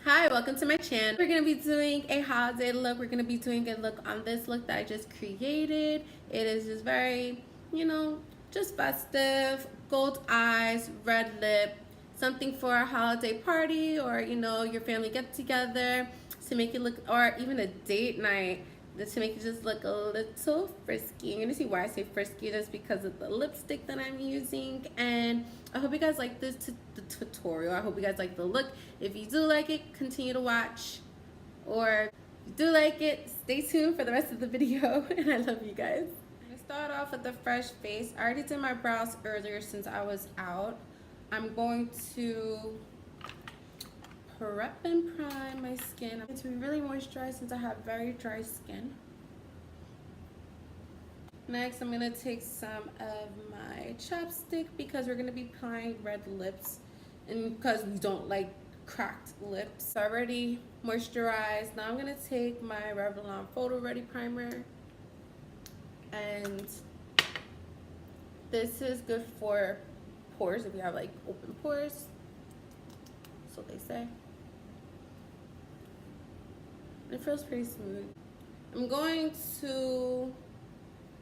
Hi, welcome to my channel. We're going to be doing a holiday look. We're going to be doing a look on this look that I just created. It is just very, just festive, gold eyes, red lip, something for a holiday party or, your family get together to make it look, or even a date night to make it just look a little frisky. You're gonna see why I say frisky, just because of the lipstick that I'm using. And I hope you guys like the tutorial. I hope you guys like the look. If you do like it, continue to watch, or if you do like it, stay tuned for the rest of the video. And I love you guys. I'm gonna start off with the fresh face. I already did my brows earlier since I was out. I'm going to prep and prime my skin. I'm going to be really moisturized since I have very dry skin. Next, I'm going to take some of my chapstick because we're going to be applying red lips, and because we don't like cracked lips. So already moisturized. Now I'm going to take my Revlon Photo Ready Primer, and this is good for pores if you have like open pores, so they say. It feels pretty smooth. I'm going to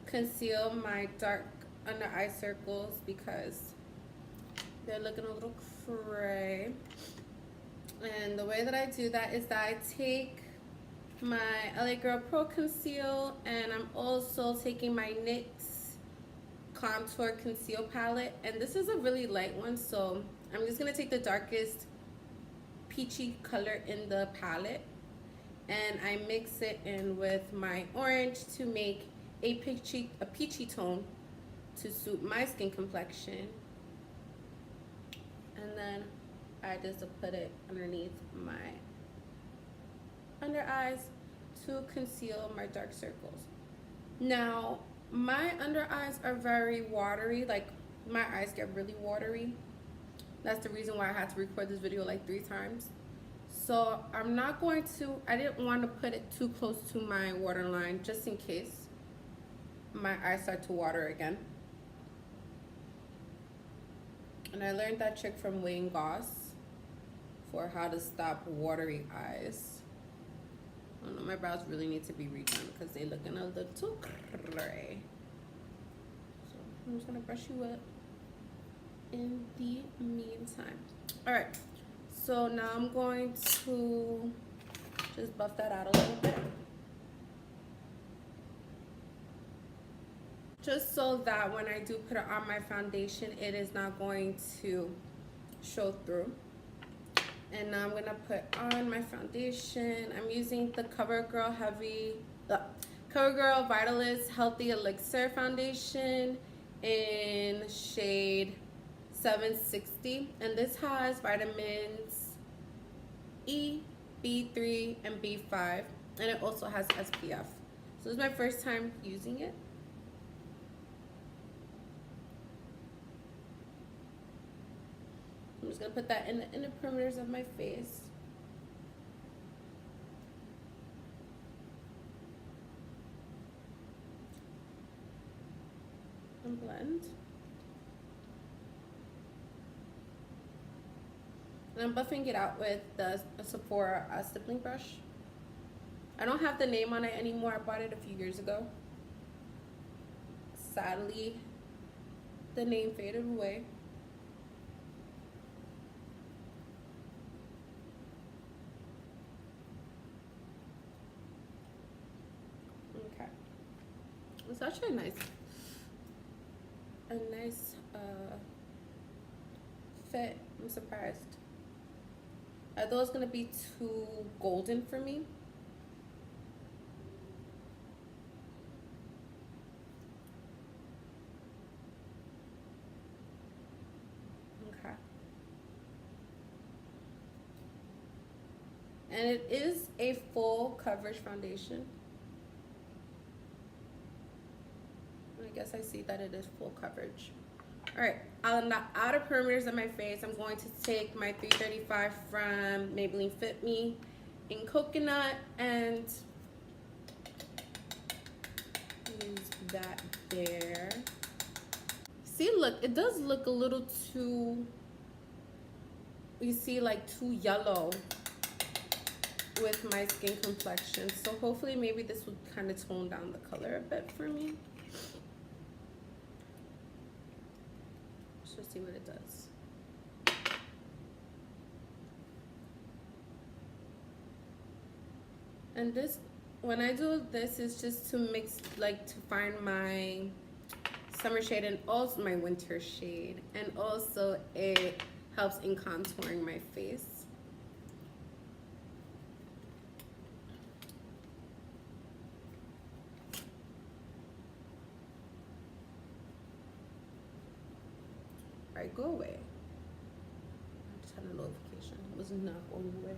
conceal my dark under eye circles because they're looking a little cray. And the way that I do that is that I take my LA Girl Pro Conceal, and I'm also taking my NYX Contour Conceal Palette. And this is a really light one, so I'm just going to take the darkest peachy color in the palette, and I mix it in with my orange to make a peachy tone to suit my skin complexion. And then I just put it underneath my under eyes to conceal my dark circles. Now, my under eyes are very watery, like my eyes get really watery. That's the reason why I had to record this video like 3 times. So I'm not going to, I didn't want to put it too close to my waterline just in case my eyes start to water again. And I learned that trick from Wayne Goss for how to stop watery eyes. I don't know, my brows really need to be redone because they're looking a little gray. So I'm just going to brush you up in the meantime. Alright. So now I'm going to just buff that out a little bit, just so that when I do put it on my foundation, it is not going to show through. And now I'm going to put on my foundation. I'm using the CoverGirl Vitalist Healthy Elixir Foundation in shade 760, and this has vitamins E, B3, and B5, and it also has SPF. So this is my first time using it. I'm just gonna put that in the inner perimeters of my face. And blend. And I'm buffing it out with the Sephora stippling brush. I don't have the name on it anymore. I bought it a few years ago. Sadly, the name faded away. Okay. It's actually nice. A nice fit. I'm surprised. I thought it was gonna be too golden for me. Okay. And it is a full coverage foundation. I guess I see that it is full coverage. Alright, on the outer perimeters of my face, I'm going to take my 335 from Maybelline Fit Me in Coconut and use that there. See, look, it does look a little too, you see, like too yellow. with my skin complexion. So hopefully maybe this would kind of tone down the color a bit for me. Let's just see what it does. And this, when I do this, is just to mix, like to find my summer shade and also my winter shade. And also it helps in contouring my face. Alright, go away. I just had a notification. It was not going away.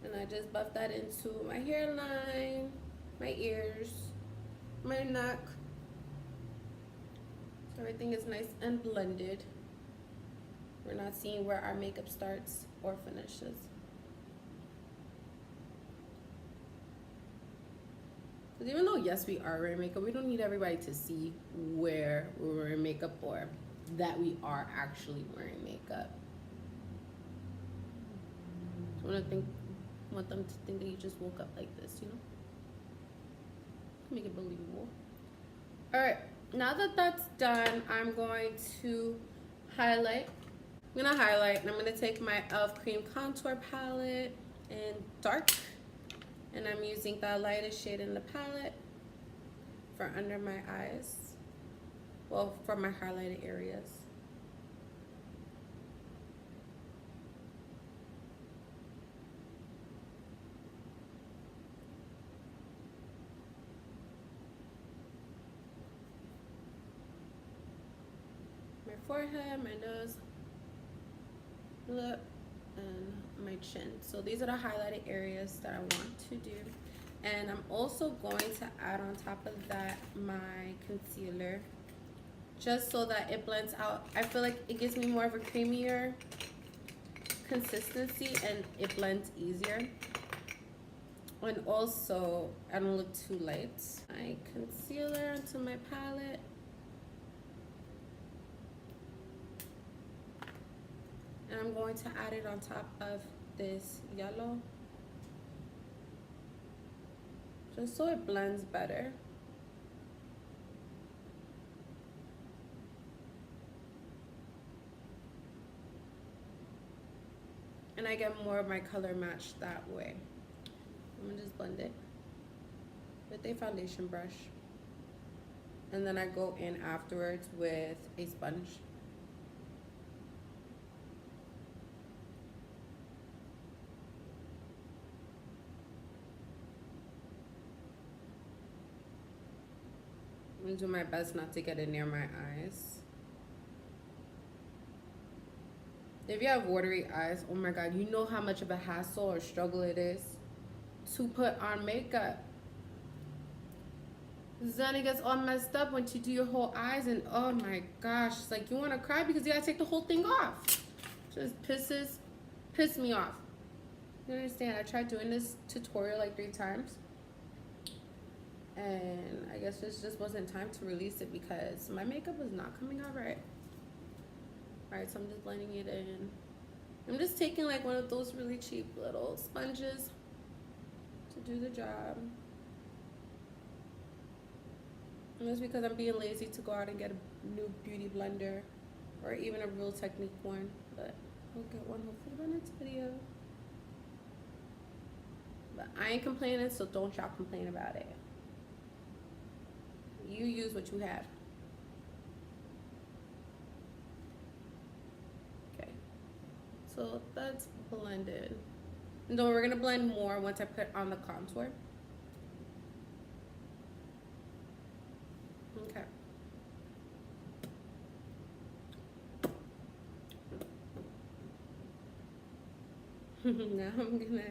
And I just buff that into my hairline, my ears, my neck. So everything is nice and blended. We're not seeing where our makeup starts or finishes. Because even though, yes, we are wearing makeup, we don't need everybody to see where we're wearing makeup or that we are actually wearing makeup. I want them to think that you just woke up like this, you know? Make it believable. All right, now that that's done, I'm going to highlight. I'm gonna highlight, and I'm gonna take my e.l.f. Cream Contour Palette in dark, and I'm using the lightest shade in the palette for under my eyes. Well, for my highlighted areas. My forehead, my nose, lip, and my chin. So these are the highlighted areas that I want to do. And I'm also going to add on top of that my concealer, just so that it blends out. I feel like it gives me more of a creamier consistency and it blends easier. And also, I don't look too light. My concealer onto my palette. And I'm going to add it on top of this yellow, just so it blends better. And I get more of my color match that way. I'm gonna just blend it with a foundation brush. And then I go in afterwards with a sponge. I'm gonna do my best not to get it near my eyes. If you have watery eyes, oh my god, you know how much of a hassle or struggle it is to put on makeup. Then it gets all messed up once you do your whole eyes, and oh my gosh, it's like you want to cry because you gotta take the whole thing off. Just piss me off. You understand? I tried doing this tutorial like 3 times, and I guess this just wasn't time to release it because my makeup was not coming out right. Alright, so I'm just blending it in. I'm just taking like one of those really cheap little sponges to do the job. And that's because I'm being lazy to go out and get a new beauty blender or even a Real Technique one. But I'll get one hopefully by next video. But I ain't complaining, so don't y'all complain about it. You use what you have. Okay, so that's blended. And then we're gonna blend more once I put on the contour. Okay. Now I'm gonna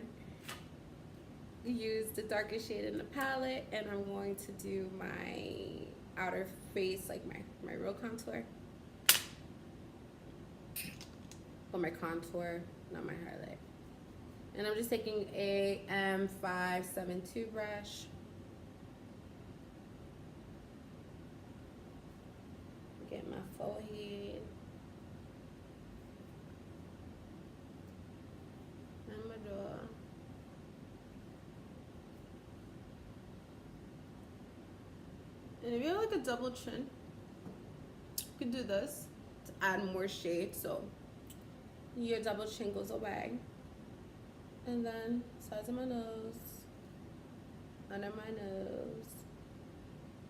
use the darkest shade in the palette, and I'm going to do my outer face, like my real contour. Or my contour, not my highlight. And I'm just taking a M572 brush. Get my forehead. if you have like a double chin, you could do this to add more shade so your double chin goes away. And then sides of my nose, under my nose,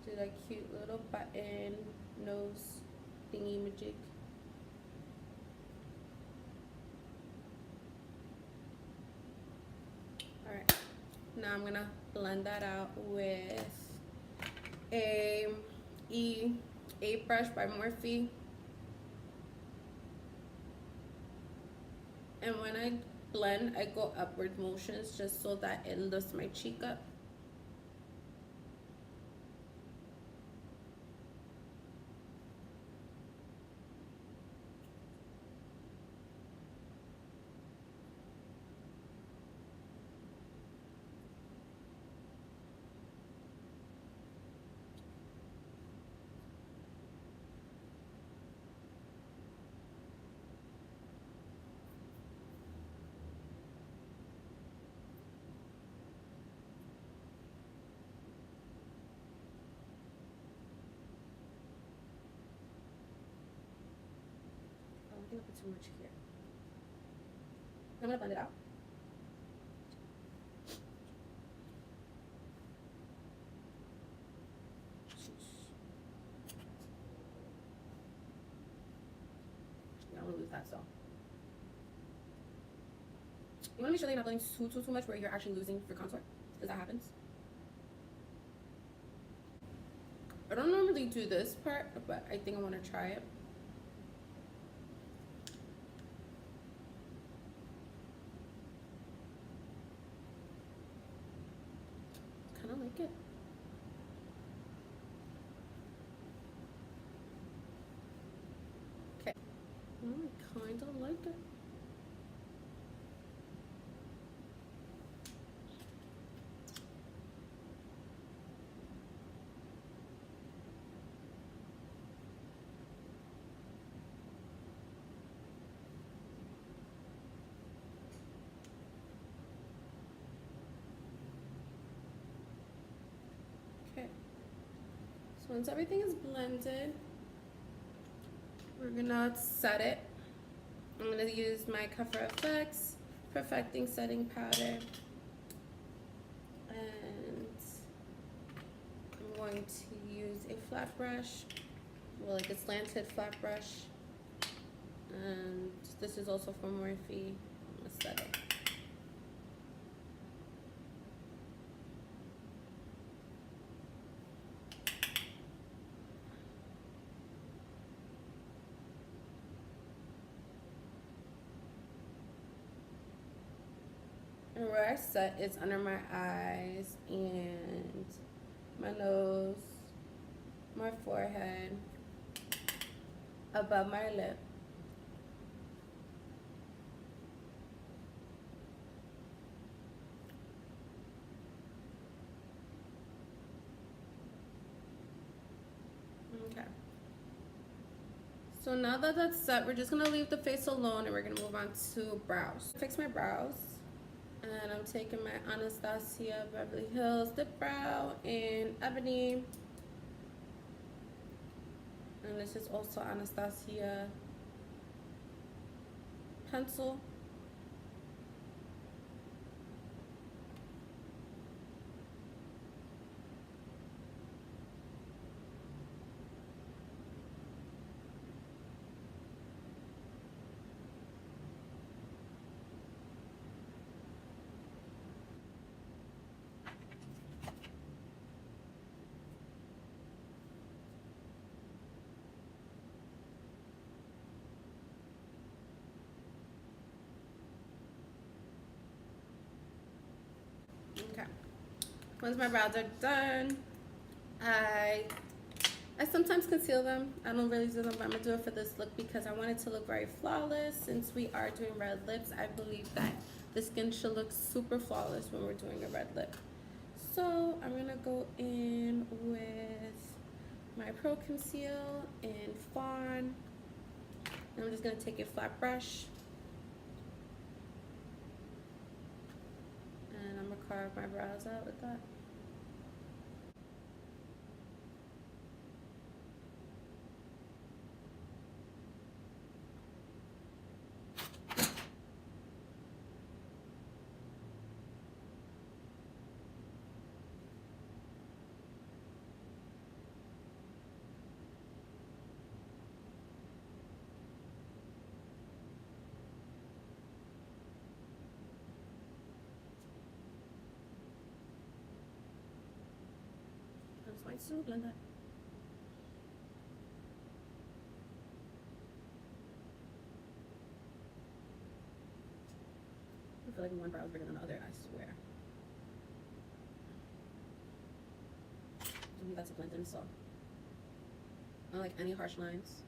do that cute little button nose thingy magic. Alright, now I'm gonna blend that out with a E8 brush by Morphe. And when I blend, I go upward motions just so that it lifts my cheek up. I think I put too much here. I'm gonna blend it out. Yeah, I'm gonna lose that, so. You wanna make sure that you're not blending too much where you're actually losing your contour, because that happens. I don't normally do this part, but I think I wanna try it. Kind of like it. Okay. I kind of like it. Okay. So once everything is blended, we're gonna set it. I'm gonna use my Cover FX Perfecting Setting Powder, and I'm going to use a flat brush, well, like a slanted flat brush, and this is also from Morphe. I'm gonna set it. And where I set is under my eyes and my nose, my forehead, above my lip. Okay. So now that that's set, we're just gonna leave the face alone and we're gonna move on to brows. Fix my brows. And I'm taking my Anastasia Beverly Hills Dip Brow in Ebony. And this is also Anastasia Pencil. Okay. Once my brows are done, I sometimes conceal them. I don't really do them, but I'm gonna do it for this look because I want it to look very flawless. Since we are doing red lips, I believe that the skin should look super flawless when we're doing a red lip. So I'm gonna go in with my Pro Conceal in Fawn. And I'm just gonna take a flat brush and I'm gonna carve my brows out with that. going to blend that. I feel like one brow is bigger than the other, I swear. I need that to blend in, so I don't like any harsh lines.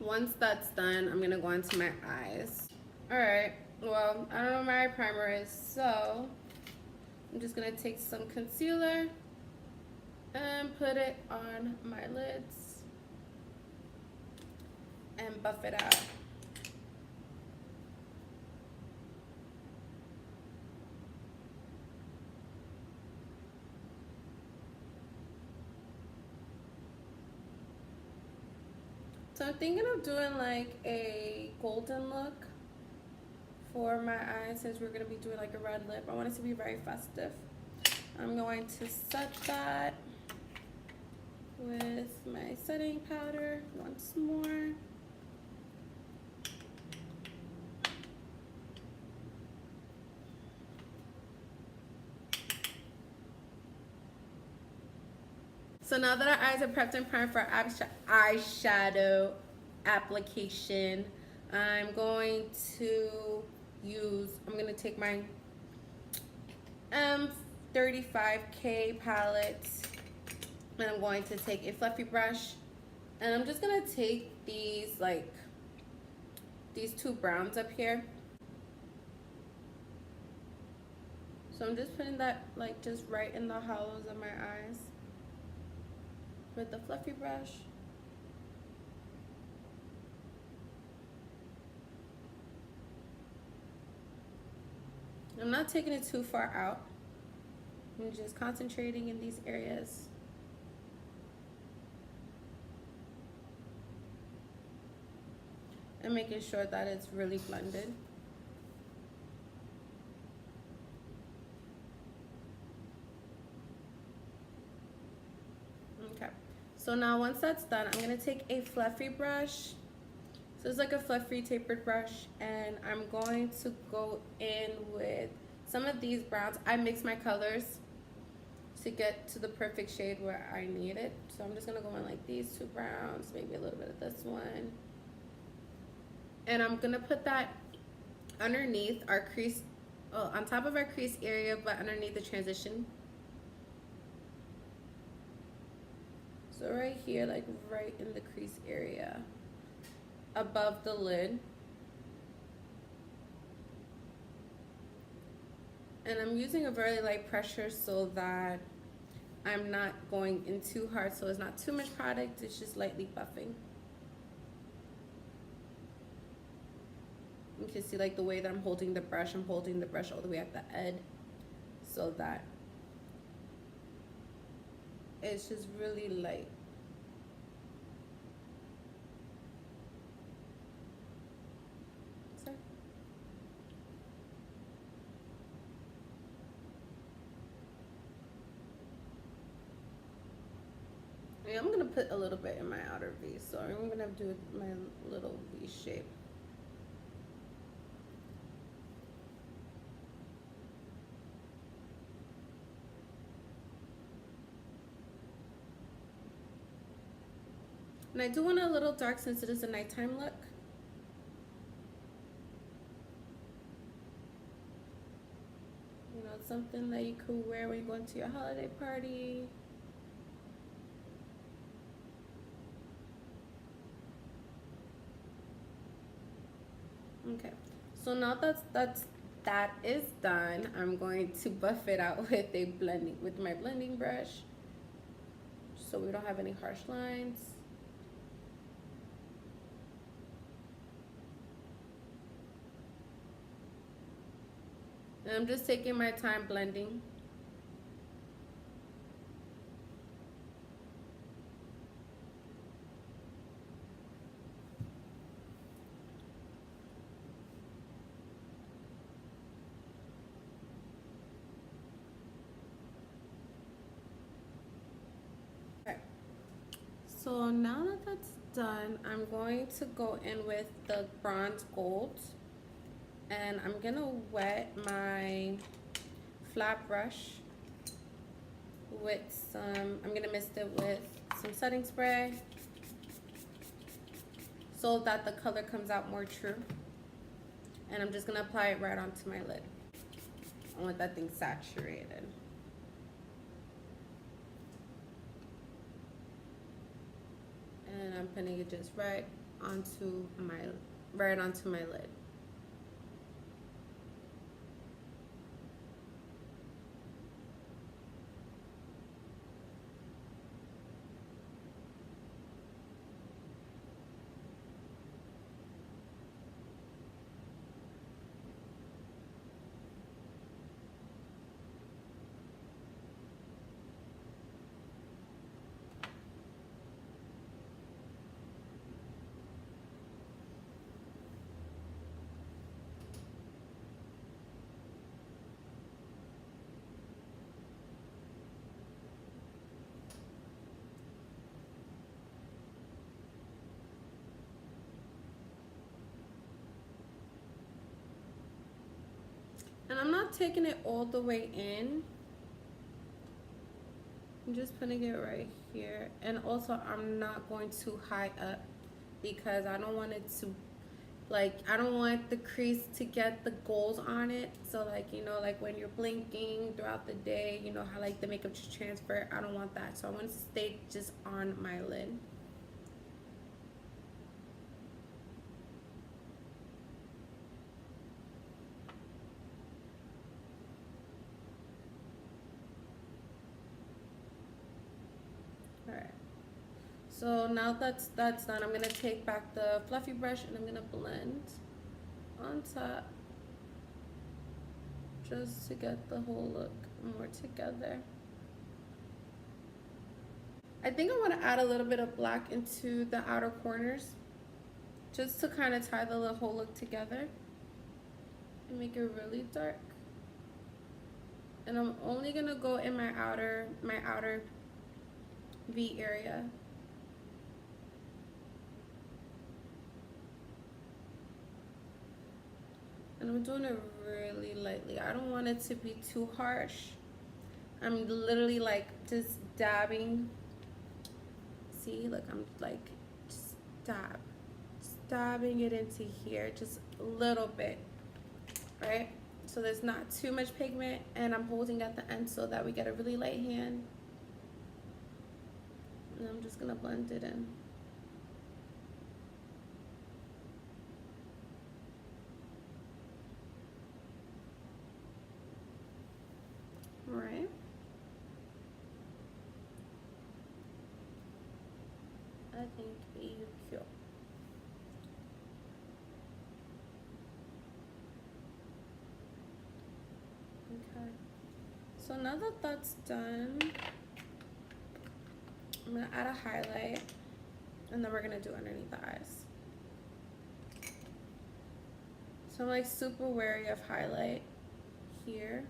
Once that's done, I'm gonna go into my eyes. All right, well, I don't know where my primer is, so I'm just gonna take some concealer and put it on my lids and buff it out. So I'm thinking of doing like a golden look for my eyes since we're gonna be doing like a red lip. I want it to be very festive. I'm going to set that with my setting powder once more. So now that our eyes are prepped and primed for eyeshadow application, I'm going to take my M35K palette and I'm going to take a fluffy brush and I'm just gonna take these two browns up here. So I'm just putting that like just right in the hollows of my eyes with the fluffy brush. I'm not taking it too far out. I'm just concentrating in these areas. And making sure that it's really blended. Okay, so now once that's done, I'm gonna take a fluffy brush. So it's like a fluffy tapered brush and I'm going to go in with some of these browns. I mix my colors to get to the perfect shade where I need it. So I'm just gonna go in like these two browns, maybe a little bit of this one. And I'm gonna put that underneath our crease, on top of our crease area, but underneath the transition. So right here, like right in the crease area, above the lid. And I'm using a very light pressure so that I'm not going in too hard, so it's not too much product, it's just lightly buffing. You can see like the way that I'm holding the brush all the way at the edge so that it's just really light. Sorry. Yeah, I'm gonna put a little bit in my outer V, so I'm gonna do my little V shape. And I do want it a little dark since it is a nighttime look. You know, it's something that you could wear when you go into your holiday party. Okay, so now that is done, I'm going to buff it out with my blending brush so we don't have any harsh lines. And I'm just taking my time blending. Okay. So now that that's done, I'm going to go in with the bronze gold. And I'm gonna wet my flat brush with some, I'm gonna mist it with some setting spray so that the color comes out more true. And I'm just gonna apply it right onto my lid. I want that thing saturated. And I'm putting it just right onto my lid. And I'm not taking it all the way in. I'm just putting it right here. And also I'm not going too high up because I don't want it to, like, I don't want the crease to get the gold on it. So like, you know, like when you're blinking throughout the day, you know how like the makeup just transfer. I don't want that. So I want it to stay just on my lid. Alright. So now that's done, I'm gonna take back the fluffy brush and I'm gonna blend on top just to get the whole look more together. I think I want to add a little bit of black into the outer corners just to kind of tie the whole look together and make it really dark. And I'm only gonna go in my outer V area. And I'm doing it really lightly. I don't want it to be too harsh. I'm literally like just dabbing. See, look, I'm like just dabbing it into here just a little bit, right? So there's not too much pigment, and I'm holding at the end so that we get a really light hand. And I'm just gonna blend it in. All right. I think you cute. Okay. So now that that's done, I'm gonna add a highlight, and then we're gonna do underneath the eyes. So I'm like super wary of highlight here.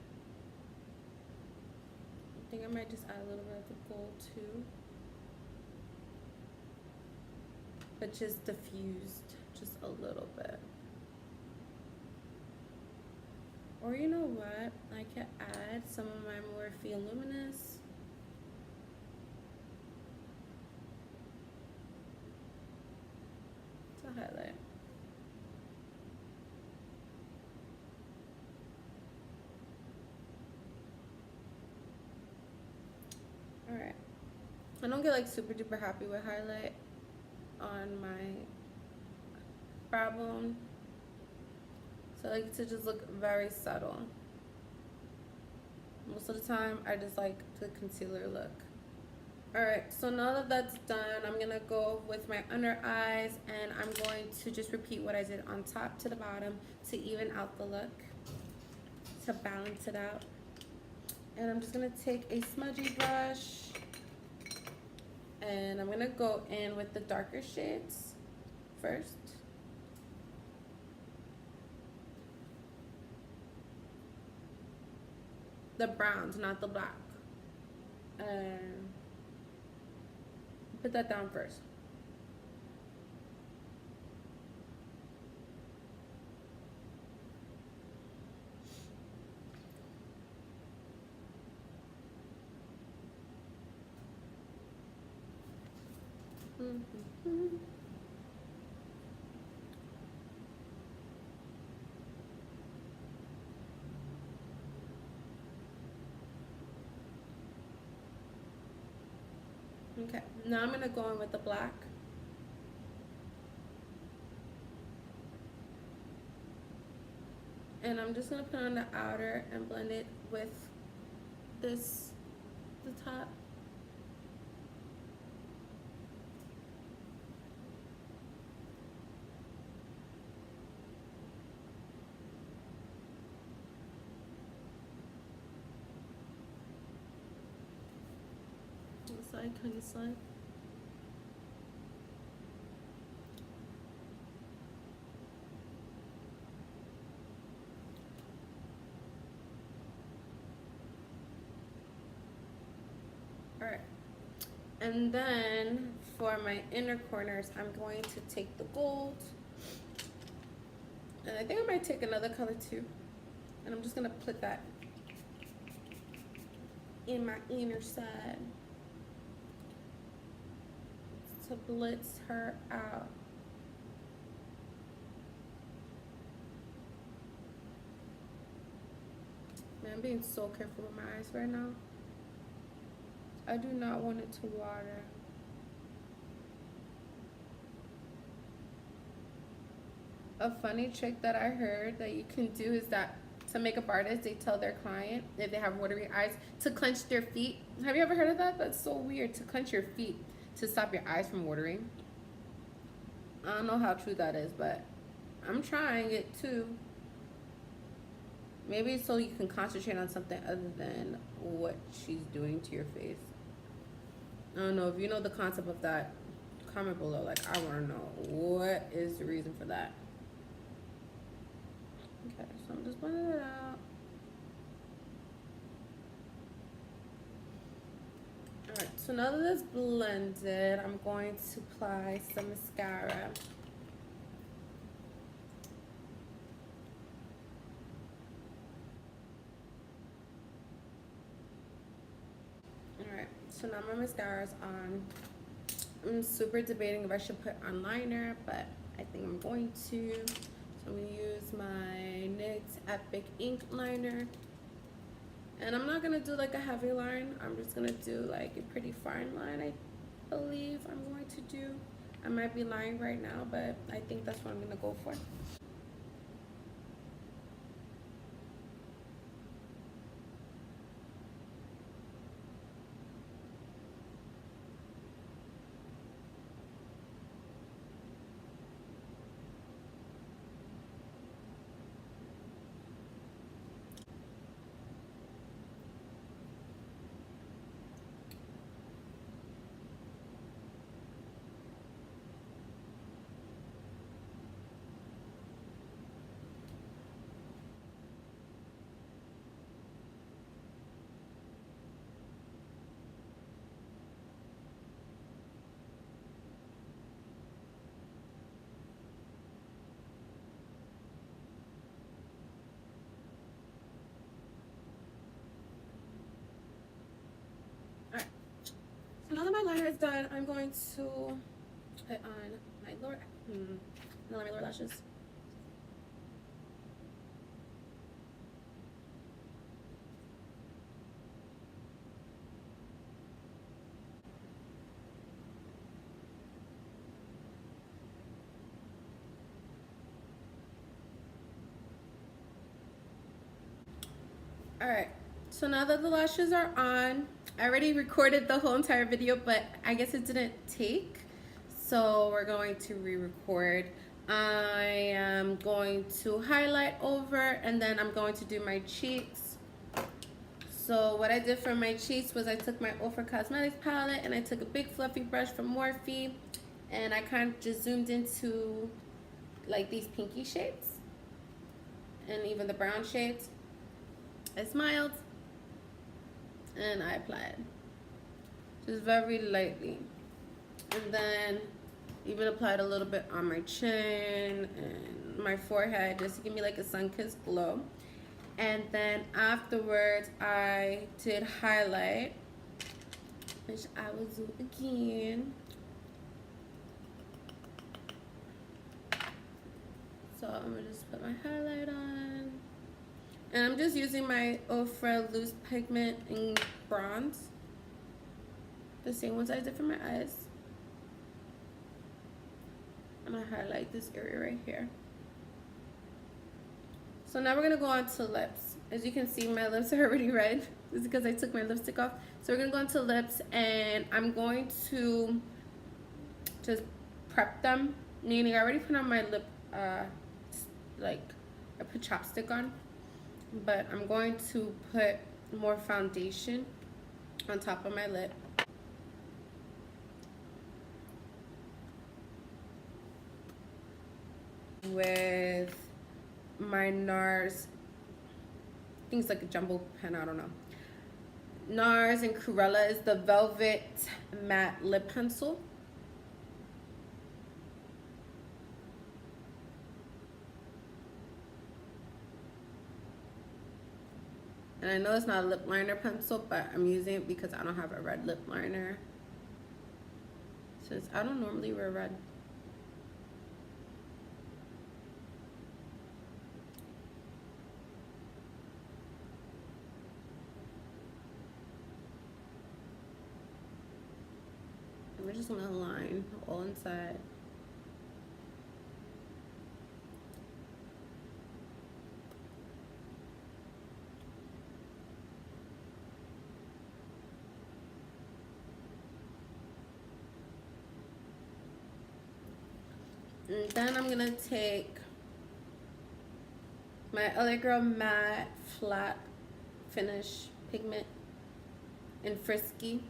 I think I might just add a little bit of the gold too. But just diffused just a little bit. Or you know what? I can add some of my Morphe Luminous. To highlight. Alright. I don't get like super duper happy with highlight on my brow bone. So I like to just look very subtle. Most of the time I just like the concealer look. Alright, so now that that's done, I'm gonna go with my under eyes, and I'm going to just repeat what I did on top to the bottom to even out the look, to balance it out. And I'm just gonna take a smudgy brush, and I'm gonna go in with the darker shades first. The browns, not the black. Put that down first. Mm-hmm. Okay, now I'm gonna go in with the black. And I'm just gonna put on the outer and blend it with this, the top. Side, kind of side. All right. And then for my inner corners, I'm going to take the gold. And I think I might take another color too. And I'm just gonna put that in my inner side to blitz her out. Man, I'm being so careful with my eyes right now. I do not want it to water. A funny trick that I heard that you can do is that some makeup artists, they tell their client if they have watery eyes to clench their feet. Have you ever heard of that? That's so weird, to clench your feet to stop your eyes from watering. I don't know how true that is, but I'm trying it too. Maybe so you can concentrate on something other than what she's doing to your face. I don't know if you know the concept of that. Comment below. Like, I want to know what is the reason for that. Okay, so I'm just blending it out. Alright, so now that it's blended, I'm going to apply some mascara. Alright, so now my mascara is on. I'm super debating if I should put on liner, but I think I'm going to. So I'm going to use my NYX Epic Ink Liner. And I'm not going to do like a heavy line. I'm just going to do like a pretty fine line, I believe I'm going to do. I might be lying right now, but I think that's what I'm going to go for. Alright, so now that my liner is done, I'm going to put on my lower lashes. Alright, so now that the lashes are on, I already recorded the whole entire video, but I guess it didn't take. So we're going to re-record. I am going to highlight over and then I'm going to do my cheeks. So what I did for my cheeks was I took my Ofra Cosmetics palette and I took a big fluffy brush from Morphe and I kind of just zoomed into like these pinky shades and even the brown shades. I smiled and I applied just very lightly, and then even applied a little bit on my chin and my forehead just to give me like a sun-kissed glow. And then afterwards I did highlight, which I will do again. I'm gonna just put my highlight on. And I'm just using my Ofra loose pigment in bronze. The same ones I did for my eyes. I'm gonna highlight this area right here. So now we're gonna go on to lips. As you can see, my lips are already red. This is because I took my lipstick off. So we're gonna go into lips, and I'm going to just prep them. Meaning I already put on my lip, like I put chapstick on, but I'm going to put more foundation on top of my lip. With my NARS, I think it's like a jumbo pen, I don't know. NARS and Cruella is the Velvet Matte Lip Pencil. And I know it's not a lip liner pencil, but I'm using it because I don't have a red lip liner, since I don't normally wear red. And we're just gonna line all inside. And then I'm gonna take my LA Girl Matte Flat Finish Pigment in Frisky.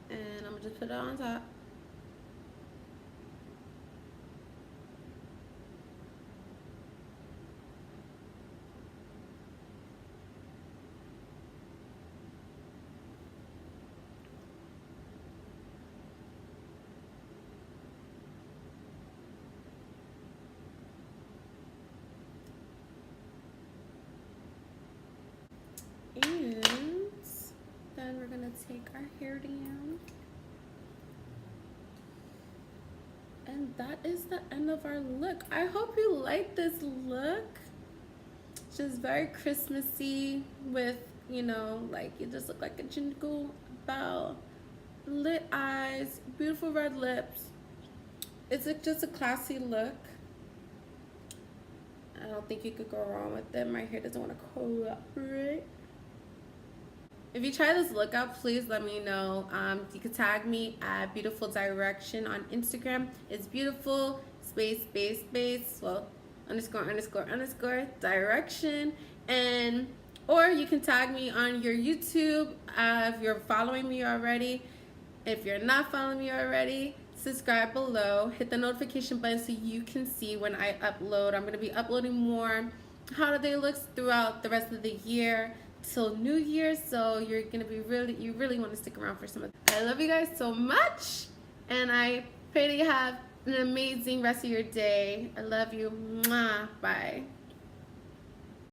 And I'm gonna just put it on top. And then we're gonna take our hair down. And that is the end of our look. I hope you like this look. It's just very Christmassy with, you know, like you just look like a jingle bell. Lit eyes, beautiful red lips. It's just a classy look. I don't think you could go wrong with it. My hair doesn't want to cooperate. If you try this look out, please let me know. You can tag me at Beautiful Direction on Instagram. It's beautiful space well ___ direction, and or you can tag me on your YouTube if you're following me already. If you're not following me already, subscribe below. Hit the notification button so you can see when I upload. I'm gonna be uploading more holiday looks throughout the rest of the year till New Year, so you're gonna be you really want to stick around for some of that. I love you guys so much, and I pray that you have an amazing rest of your day. I love you. Mwah. Bye.